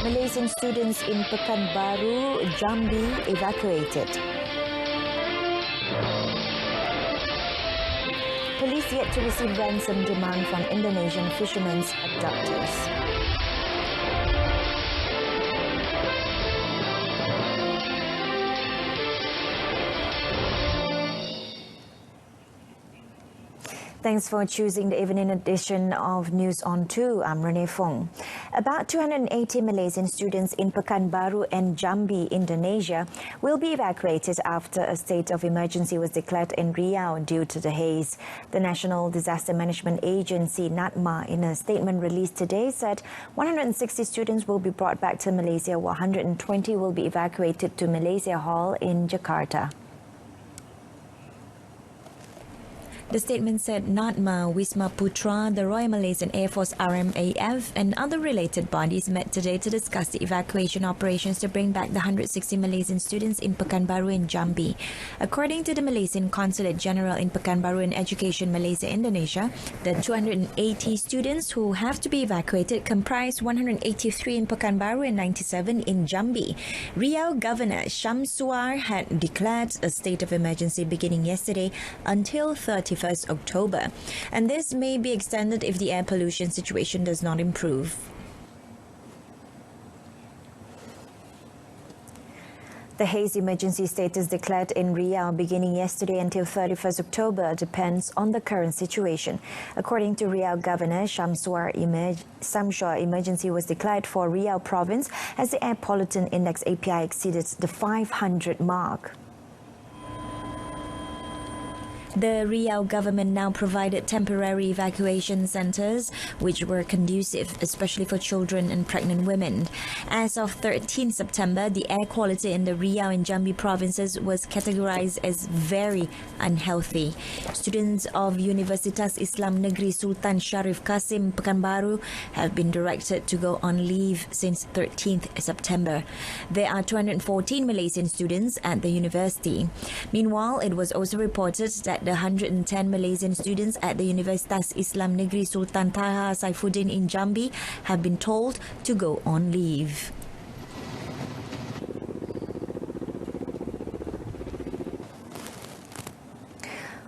Malaysian students in Pekanbaru, Jambi evacuated. Police yet to receive ransom demand from Indonesian fishermen's abductors. Thanks for choosing the evening edition of News on 2. I'm Renee Fong. About 280 Malaysian students in Pekanbaru and Jambi, Indonesia, will be evacuated after a state of emergency was declared in Riau due to the haze. The National Disaster Management Agency, NADMA, in a statement released today, said 160 students will be brought back to Malaysia, while 120 will be evacuated to Malaysia Hall in Jakarta. The statement said NADMA, Wisma Putra, the Royal Malaysian Air Force RMAF and other related bodies met today to discuss the evacuation operations to bring back the 160 Malaysian students in Pekanbaru and Jambi. According to the Malaysian Consulate General in Pekanbaru and Education, Malaysia, Indonesia, the 280 students who have to be evacuated comprise 183 in Pekanbaru and 97 in Jambi. Riau Governor Syamsuar had declared a state of emergency beginning yesterday until 31st October, and this may be extended if the air pollution situation does not improve. The haze emergency status declared in Riau beginning yesterday until 31st October depends on the current situation. According to Riau Governor Syamsuar, emergency was declared for Riau province as the air pollutant index API exceeded the 500 mark. The Riau government now provided temporary evacuation centres which were conducive, especially for children and pregnant women. As of 13 September, the air quality in the Riau and Jambi provinces was categorised as very unhealthy. Students of Universitas Islam Negeri Sultan Sharif Qasim Pekanbaru have been directed to go on leave since 13th September. There are 214 Malaysian students at the university. Meanwhile, it was also reported that the 110 Malaysian students at the Universitas Islam Negeri Sultan Taha Saifuddin in Jambi have been told to go on leave.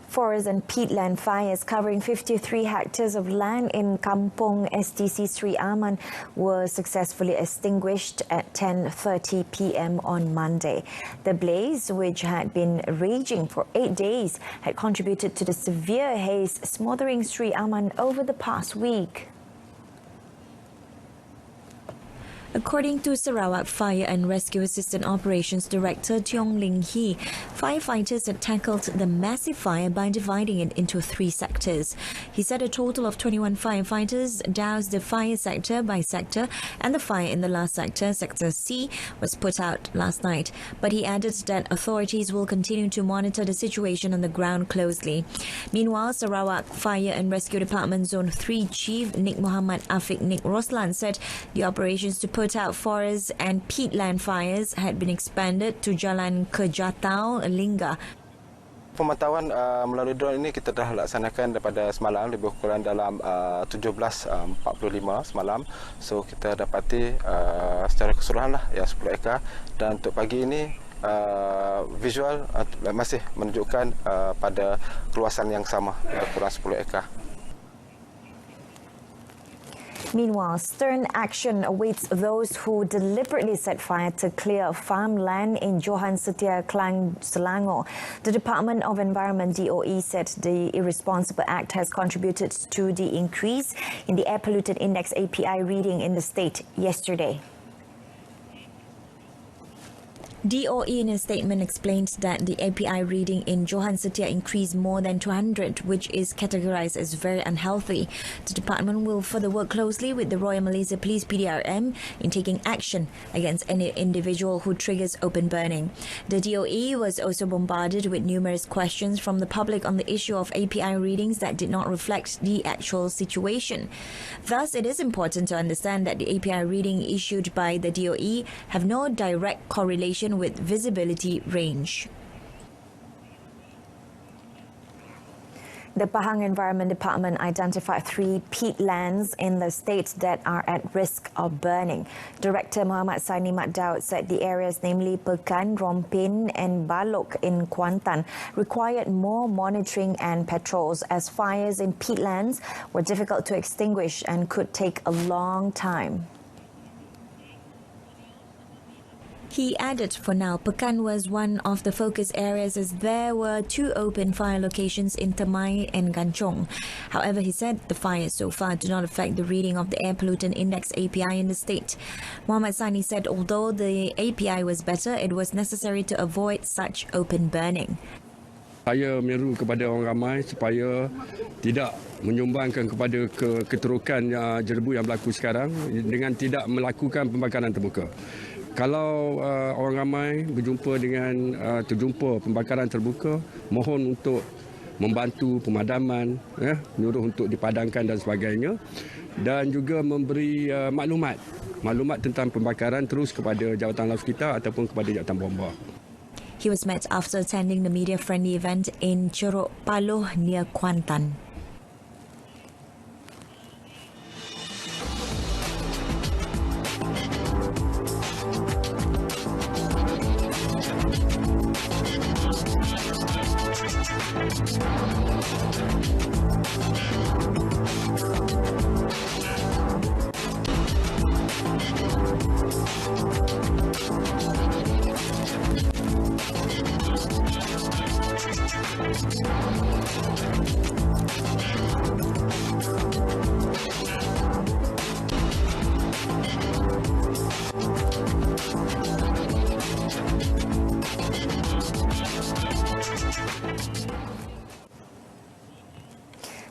Forest and peatland fires covering 53 hectares of land in Kampung Streelman were successfully extinguished at 10:30 p.m. on Monday. The blaze, which had been raging for 8 days, had contributed to the severe haze smothering Streelman over the past week. According to Sarawak Fire and Rescue Assistant Operations Director Tiong Ling Hee, firefighters had tackled the massive fire by dividing it into 3 sectors. He said a total of 21 firefighters doused the fire sector by sector, and the fire in the last sector, Sector C, was put out last night. But he added that authorities will continue to monitor the situation on the ground closely. Meanwhile, Sarawak Fire and Rescue Department Zone 3 Chief Nik Muhammad Afiq Nik Roslan said the operations to put out forest and peatland fires had been expanded to Jalan Kejatau, Lingga. Pemantauan melalui drone ini kita dah laksanakan daripada semalam, lebih kurang dalam 17.45 semalam. So kita dapati secara keseluruhan lah ya 10 ekar, dan untuk pagi ini visual masih menunjukkan pada keluasan yang sama, lebih kurang 10 ekar. Meanwhile, stern action awaits those who deliberately set fire to clear farmland in Johan Setia, Klang, Selangor. The Department of Environment DOE said the irresponsible act has contributed to the increase in the air pollutant index API reading in the state yesterday. DOE in a statement explained that the API reading in Johan Setia increased more than 200, which is categorized as very unhealthy. The department will further work closely with the Royal Malaysia Police PDRM in taking action against any individual who triggers open burning. The DOE was also bombarded with numerous questions from the public on the issue of API readings that did not reflect the actual situation. Thus, it is important to understand that the API reading issued by the DOE have no direct correlation with visibility range. The Pahang Environment Department identified 3 peat lands in the state that are at risk of burning. Director Muhammad Sani Mat Daud said the areas, namely Pekan, Rompin and Balok in Kuantan, required more monitoring and patrols as fires in peatlands were difficult to extinguish and could take a long time. He added for now, Pekan was one of the focus areas as there were 2 open fire locations in Temai and Ganchong. However, he said the fires so far do not affect the reading of the Air Pollutant Index API in the state. Muhammad Sani said although the API was better, it was necessary to avoid such open burning. Saya menyeru kepada orang ramai supaya tidak menyumbangkan kepada keterokan jerebu yang berlaku sekarang dengan tidak melakukan pembakaran terbuka. Kalau orang ramai terjumpa pembakaran terbuka, mohon untuk membantu pemadaman, menyuruh untuk dipadamkan dan sebagainya, dan juga memberi maklumat tentang pembakaran terus kepada jawatan laut kita ataupun kepada jawatan bomba. He was met after attending the media-friendly event in Ceruk Paloh near Kuantan.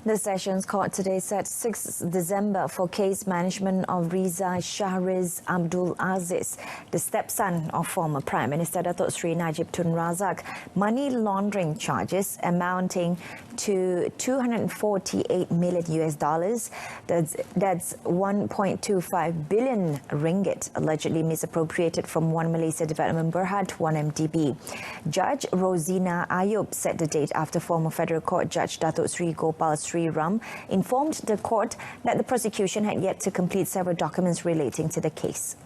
The Sessions Court today set 6 December for case management of Riza Shahriz Abdul Aziz, the stepson of former Prime Minister Datuk Sri Najib Tun Razak, money laundering charges amounting to 248 million US dollars. That's 1.25 billion ringgit allegedly misappropriated from One Malaysia Development Berhad, 1MDB. Judge Rosina Ayub set the date after former Federal Court Judge Datuk Sri Gopal Sri Ram informed the court that the prosecution had yet to complete several documents relating to the case.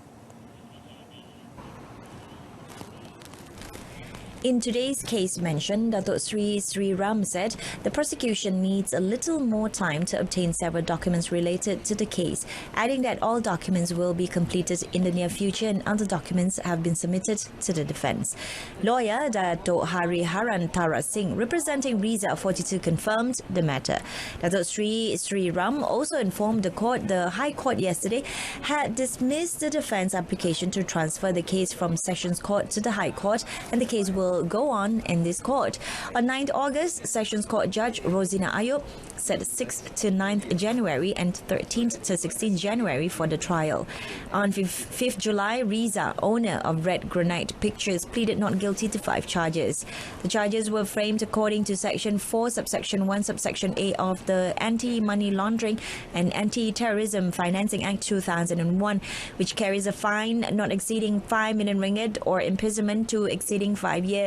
In today's case mentioned, Datuk Sri Ram said the prosecution needs a little more time to obtain several documents related to the case, adding that all documents will be completed in the near future and other documents have been submitted to the defence. Lawyer Datuk Hariharan Tara Singh, representing Riza 42, confirmed the matter. Datuk Sri Ram also informed the court the High Court yesterday had dismissed the defence application to transfer the case from Sessions Court to the High Court, and the case will go on in this court. On 9th August, Sessions Court Judge Rosina Ayub set 6th to 9th January and 13th to 16th January for the trial. On 5th July, Riza, owner of Red Granite Pictures, pleaded not guilty to 5 charges. The charges were framed according to Section 4, Subsection 1, Subsection A of the Anti-Money Laundering and Anti-Terrorism Financing Act 2001, which carries a fine not exceeding 5 million ringgit or imprisonment to exceeding 5 years,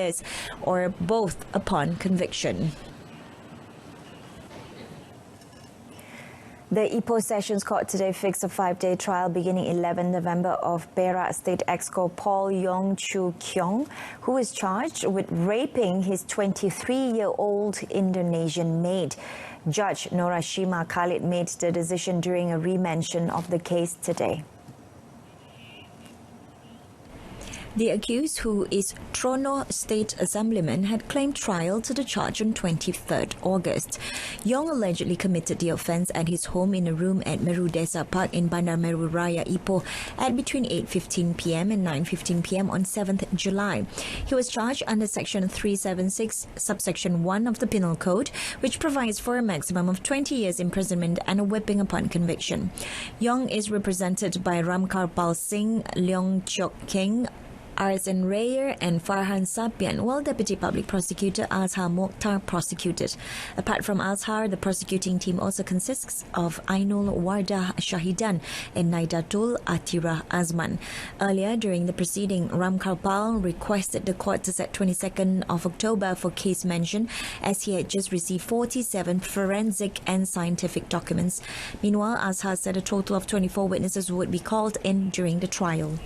or both upon conviction. The Ipoh Sessions Court today fixed a 5-day trial beginning 11 November of Perak State Exco Paul Yong Chu Kiong, who is charged with raping his 23-year-old Indonesian maid. Judge Norashima Khalid made the decision during a remention of the case today. The accused, who is Trono State Assemblyman, had claimed trial to the charge on 23rd August. Yong allegedly committed the offence at his home in a room at Meru Desa Park in Bandar Meru Raya, Ipoh, at between 8:15 p.m. and 9:15 p.m. on 7th July. He was charged under Section 376, Subsection 1 of the Penal Code, which provides for a maximum of 20 years imprisonment and a whipping upon conviction. Yong is represented by Ramkarpal Singh, Leong Chok Keng, Arsen Rayer and Farhan Sapian, while Deputy Public Prosecutor Azhar Mokhtar prosecuted. Apart from Azhar, the prosecuting team also consists of Ainul Wardah Shahidan and Naidatul Atira Azman. Earlier, during the proceeding, Ram Karpal requested the court to set 22nd of October for case mention, as he had just received 47 forensic and scientific documents. Meanwhile, Azhar said a total of 24 witnesses would be called in during the trial.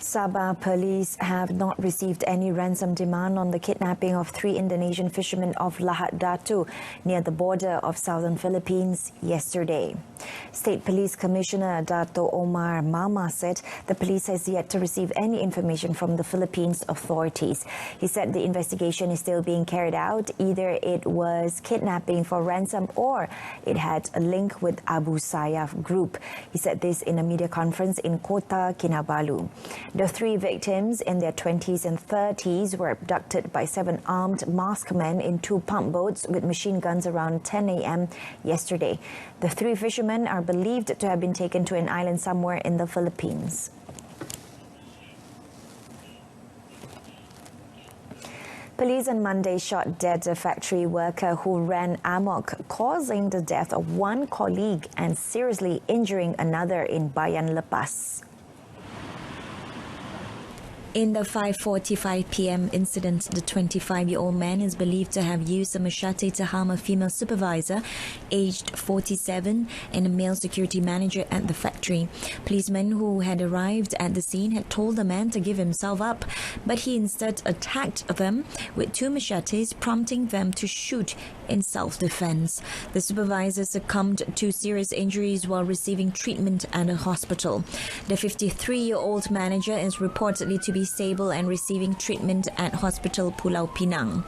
Sabah police have not received any ransom demand on the kidnapping of 3 Indonesian fishermen off Lahad Datu near the border of southern Philippines yesterday. State Police Commissioner Dato Omar Mama said the police has yet to receive any information from the Philippines authorities. He said the investigation is still being carried out. Either it was kidnapping for ransom or it had a link with Abu Sayyaf group. He said this in a media conference in Kota Kinabalu. The 3 victims in their 20s and 30s were abducted by 7 armed masked men in 2 pump boats with machine guns around 10 a.m. yesterday. The 3 fishermen are believed to have been taken to an island somewhere in the Philippines. Police on Monday shot dead a factory worker who ran amok, causing the death of 1 colleague and seriously injuring another in Bayan Lepas. In the 5:45 p.m. incident, the 25-year-old man is believed to have used a machete to harm a female supervisor, aged 47, and a male security manager at the factory. Policemen who had arrived at the scene had told the man to give himself up, but he instead attacked them with 2 machetes, prompting them to shoot in self-defense. The supervisor succumbed to serious injuries while receiving treatment at a hospital. The 53-year-old manager is reportedly to be stable and receiving treatment at Hospital Pulau Pinang.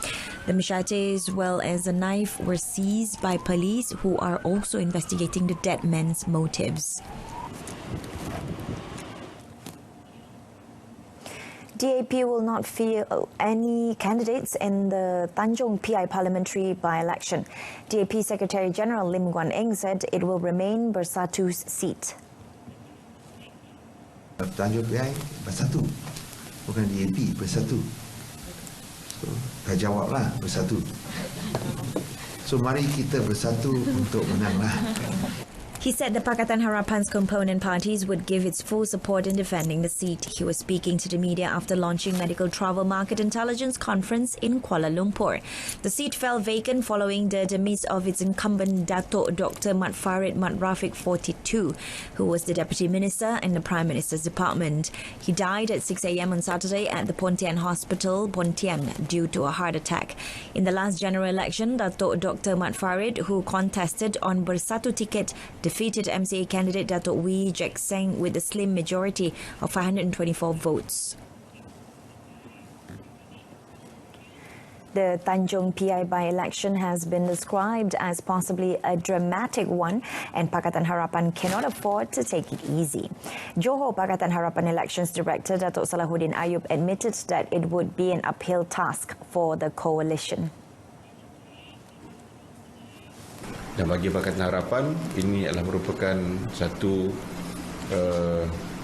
The machete as well as a knife were seized by police, who are also investigating the dead man's motives. DAP will not field any candidates in the Tanjung PI parliamentary by-election. DAP Secretary General Lim Guan Eng said it will remain Bersatu's seat. Tanjung PI Bersatu, bukan DAP Bersatu. So, dah jawablah Bersatu. So, mari kita bersatu untuk menanglah. He said the Pakatan Harapan's component parties would give its full support in defending the seat. He was speaking to the media after launching Medical Travel Market Intelligence Conference in Kuala Lumpur. The seat fell vacant following the demise of its incumbent Datuk Dr. Mat Farid Mat Rafiq 42, who was the Deputy Minister in the Prime Minister's Department. He died at 6 a.m. on Saturday at the Pontian Hospital, Pontian, due to a heart attack. In the last general election, Datuk Dr. Mat Farid, who contested on Bersatu ticket, defeated MCA candidate Datuk Wee Jack Seng with a slim majority of 524 votes. The Tanjung PI by-election has been described as possibly a dramatic one, and Pakatan Harapan cannot afford to take it easy. Johor Pakatan Harapan Elections Director Datuk Salahuddin Ayub admitted that it would be an uphill task for the coalition. Dan bagi Pakatan Harapan, ini adalah merupakan satu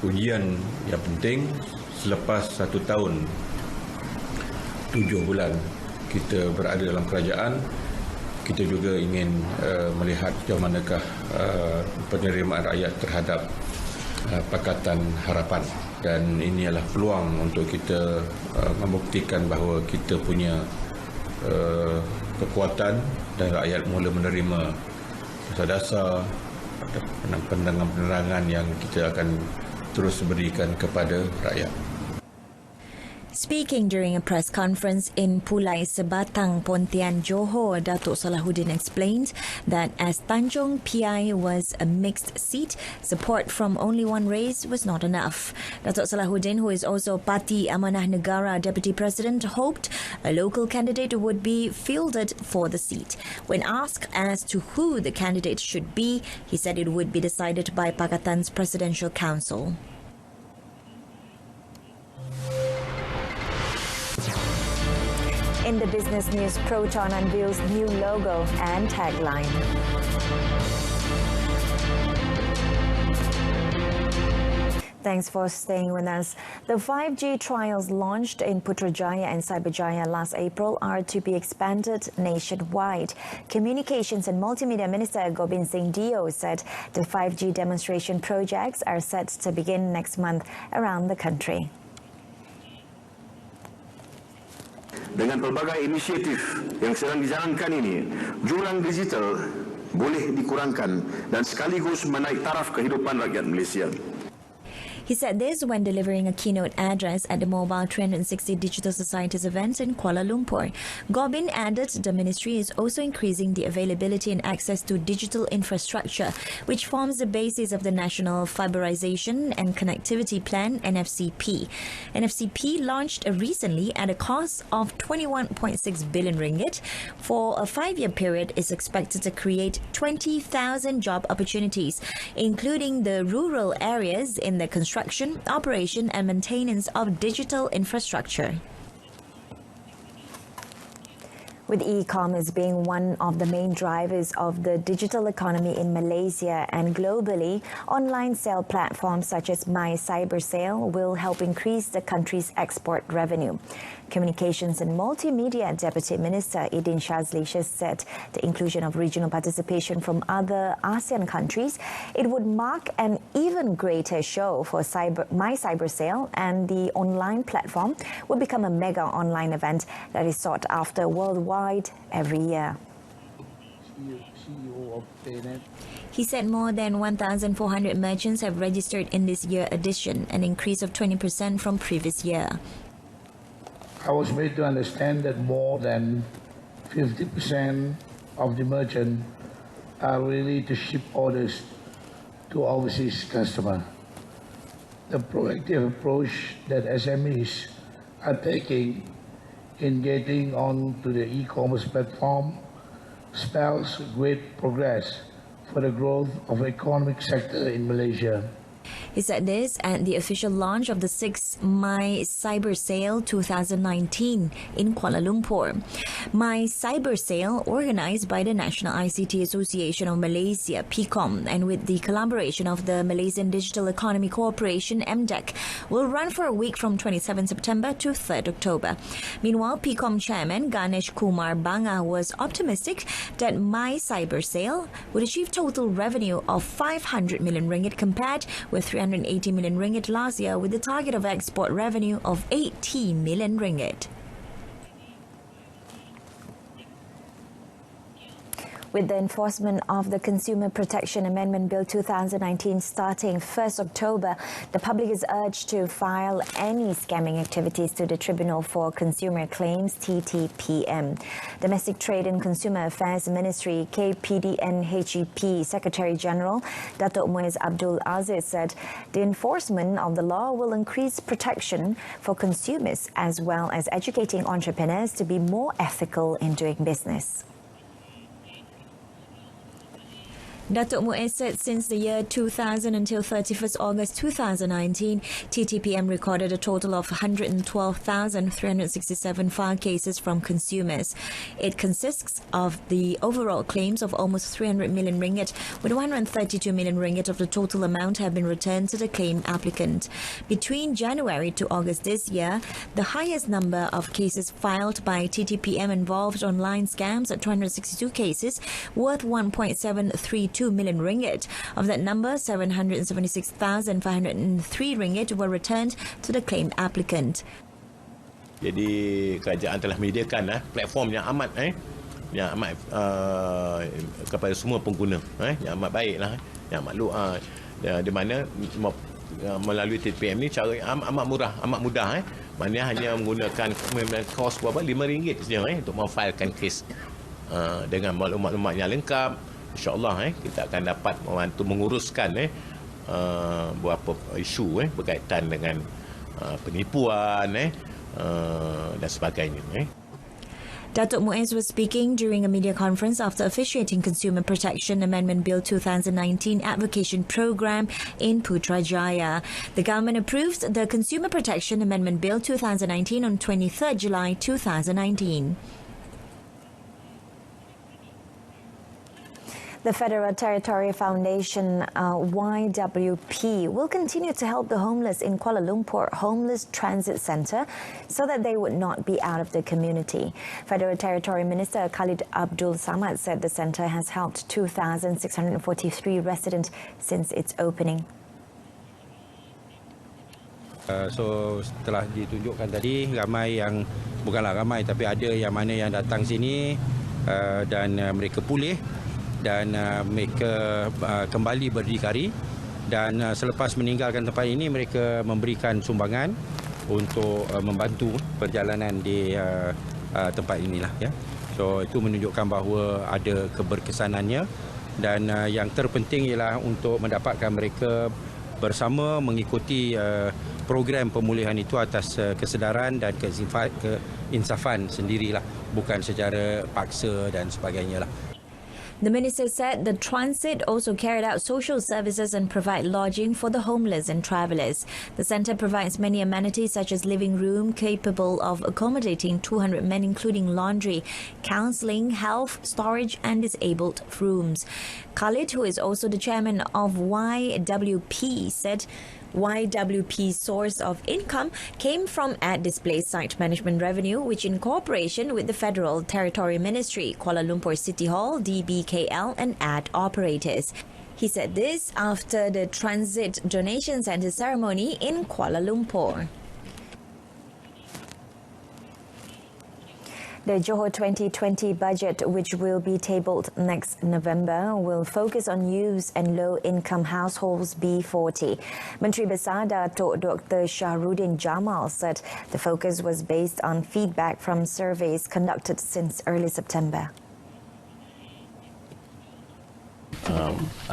ujian yang penting. Selepas 1 tahun 7 bulan kita berada dalam kerajaan, kita juga ingin melihat sejauh manakah penerimaan rakyat terhadap Pakatan Harapan. Dan ini adalah peluang untuk kita membuktikan bahawa kita punya kekuatan dan rakyat mula menerima dasar-dasar penerangan yang kita akan terus berikan kepada rakyat. Speaking during a press conference in Pulai Sebatang, Pontian, Johor, Datuk Salahuddin explained that as Tanjung PI was a mixed seat, support from only one race was not enough. Datuk Salahuddin, who is also Parti Amanah Negara Deputy President, hoped a local candidate would be fielded for the seat. When asked as to who the candidate should be, he said it would be decided by Pakatan's Presidential Council. In the business news, Proton unveils new logo and tagline. Thanks for staying with us. The 5G trials launched in Putrajaya and Cyberjaya last April are to be expanded nationwide. Communications and Multimedia Minister Gobind Singh Dio said the 5G demonstration projects are set to begin next month around the country. Dengan pelbagai inisiatif yang sedang dijalankan ini, jurang digital boleh dikurangkan dan sekaligus menaik taraf kehidupan rakyat Malaysia. He said this when delivering a keynote address at the Mobile 360 Digital Societies event in Kuala Lumpur. Gobind added the ministry is also increasing the availability and access to digital infrastructure, which forms the basis of the National Fiberization and Connectivity Plan, NFCP. NFCP launched recently at a cost of 21.6 billion ringgit. For a 5-year period, is expected to create 20,000 job opportunities, including the rural areas in the construction, operation and maintenance of digital infrastructure. With e-commerce being one of the main drivers of the digital economy in Malaysia and globally, online sale platforms such as My Cyber Sale will help increase the country's export revenue. Communications and Multimedia Deputy Minister Idin Shazli said the inclusion of regional participation from other ASEAN countries, it would mark an even greater show for My Cyber Sale, and the online platform will become a mega online event that is sought after worldwide every year. He said more than 1,400 merchants have registered in this year's edition, an increase of 20% from previous year. I was made to understand that more than 50% of the merchants are really to ship orders to overseas customers. The proactive approach that SMEs are taking in getting onto the e-commerce platform spells great progress for the growth of the economic sector in Malaysia. He said this at the official launch of the 6th My Cyber Sale 2019 in Kuala Lumpur. My Cyber Sale, organised by the National ICT Association of Malaysia, PICOM, and with the collaboration of the Malaysian Digital Economy Corporation, MDEC, will run for a week from 27 September to 3rd October. Meanwhile, PICOM Chairman Ganesh Kumar Banga was optimistic that My Cyber Sale would achieve total revenue of 500 million ringgit compared with 380 million ringgit last year, with a target of export revenue of 80 million ringgit. With the enforcement of the Consumer Protection Amendment Bill 2019 starting 1st October, the public is urged to file any scamming activities to the Tribunal for Consumer Claims, TTPM. Domestic Trade and Consumer Affairs Ministry, KPDNHEP Secretary General Datuk Muiz Abdul Aziz said the enforcement of the law will increase protection for consumers as well as educating entrepreneurs to be more ethical in doing business. Datuk Muiz said since the year 2000 until 31st August 2019, TTPM recorded a total of 112,367 file cases from consumers. It consists of the overall claims of almost 300 million ringgit, with 132 million ringgit of the total amount have been returned to the claim applicant. Between January to August this year, the highest number of cases filed by TTPM involved online scams at 262 cases, worth 1.732 million ringgit. Of that number, 776,503 ringgit were returned to the claim applicant. Jadi kerajaan telah menyediakan platform yang amat kepada semua pengguna yang amat baiklah, yang amat luas, di mana melalui TPM ni cara amat murah, amat mudah. Maknanya hanya menggunakan kos berapa RM5 saja untuk memfailkan kes dengan maklumat-maklumat yang lengkap. InsyaAllah kita akan dapat membantu menguruskan beberapa isu berkaitan dengan penipuan dan sebagainya. Datuk Muiz was speaking during a media conference after officiating Consumer Protection Amendment Bill 2019 Evacuation Program in Putrajaya. The government approved the Consumer Protection Amendment Bill 2019 on 23rd July 2019. The Federal Territory Foundation, YWP, will continue to help the homeless in Kuala Lumpur Homeless Transit Centre so that they would not be out of the community. Federal Territory Minister Khalid Abdul Samad said the centre has helped 2,643 residents since its opening. So setelah ditunjukkan tadi, ramai yang, bukanlah ramai tapi ada yang mana yang datang sini dan mereka pulih dan mereka kembali berdikari, dan selepas meninggalkan tempat ini mereka memberikan sumbangan untuk membantu perjalanan di tempat inilah, ya. So itu menunjukkan bahawa ada keberkesanannya, dan yang terpenting ialah untuk mendapatkan mereka bersama mengikuti program pemulihan itu atas kesedaran dan keinsafan sendirilah, bukan secara paksa dan sebagainya lah. The minister said the transit also carried out social services and provide lodging for the homeless and travellers. The centre provides many amenities such as living room capable of accommodating 200 men, including laundry, counselling, health, storage and disabled rooms. Khalid, who is also the chairman of YWP, said YWP's source of income came from at-displaced site management revenue, which in cooperation with the Federal Territory Ministry, Kuala Lumpur City Hall, DBKL and ad operators. He said this after the Transit Donation Centre ceremony in Kuala Lumpur. The Johor 2020 budget, which will be tabled next November, will focus on youths and low-income households B40. Menteri Besar Datuk Dr. Shahruddin Jamal said the focus was based on feedback from surveys conducted since early September.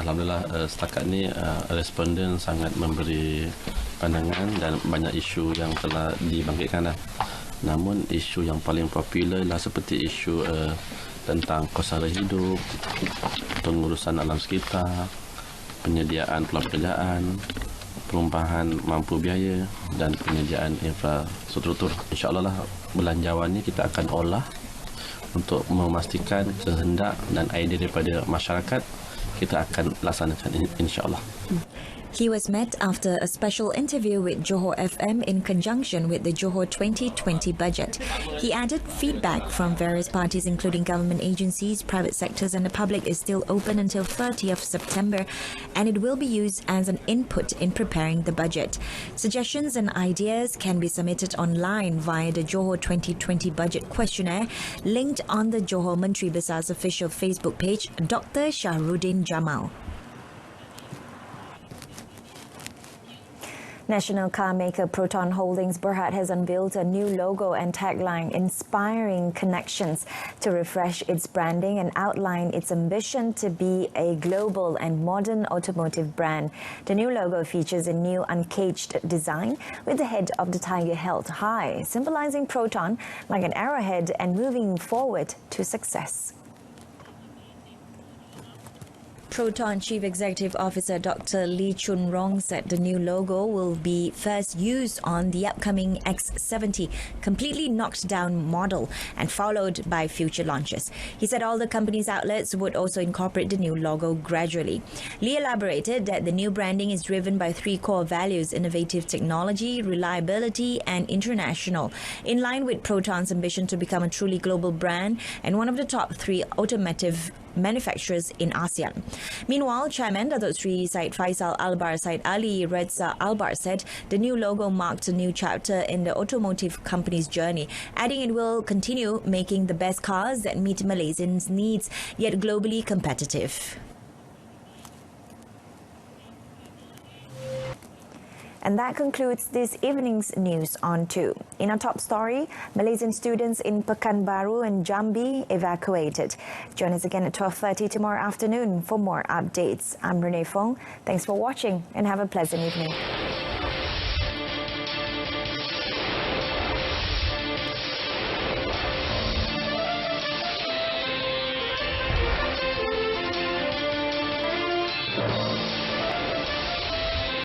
Alhamdulillah, setakat ni responden sangat memberi pandangan dan banyak isu yang telah dibangkitkan. Namun isu yang paling popular ialah seperti isu tentang kos sara hidup, pengurusan alam sekitar, penyediaan peluang pekerjaan, perumpahan mampu biaya dan penyediaan infrastruktur. InsyaAllah lah belanjawan ni kita akan olah untuk memastikan kehendak dan idea daripada masyarakat kita akan laksanakan insyaAllah. He was met after a special interview with Johor FM in conjunction with the Johor 2020 budget. He added feedback from various parties including government agencies, private sectors and the public is still open until 30th September and it will be used as an input in preparing the budget. Suggestions and ideas can be submitted online via the Johor 2020 budget questionnaire linked on the Johor Menteri Besar's official Facebook page, Dr. Shahruddin Jamal. National car maker Proton Holdings Berhad has unveiled a new logo and tagline inspiring connections to refresh its branding and outline its ambition to be a global and modern automotive brand. The new logo features a new uncaged design with the head of the tiger held high, symbolizing Proton like an arrowhead and moving forward to success. Proton Chief Executive Officer Dr. Lee Chun Rong said the new logo will be first used on the upcoming X70 completely knocked down model and followed by future launches. He said all the company's outlets would also incorporate the new logo gradually. Lee elaborated that the new branding is driven by three core values: innovative technology, reliability and international, in line with Proton's ambition to become a truly global brand and one of the top three automotive manufacturers in ASEAN. Meanwhile, Chairman Datuk Sri Syed Faisal Albar Syed Ali Reza Albar said the new logo marked a new chapter in the automotive company's journey, adding it will continue making the best cars that meet Malaysians' needs, yet globally competitive. And that concludes this evening's news on 2. In our top story, Malaysian students in Pekanbaru and Jambi evacuated. Join us again at 12:30 tomorrow afternoon for more updates. I'm Renee Fong. Thanks for watching and have a pleasant evening.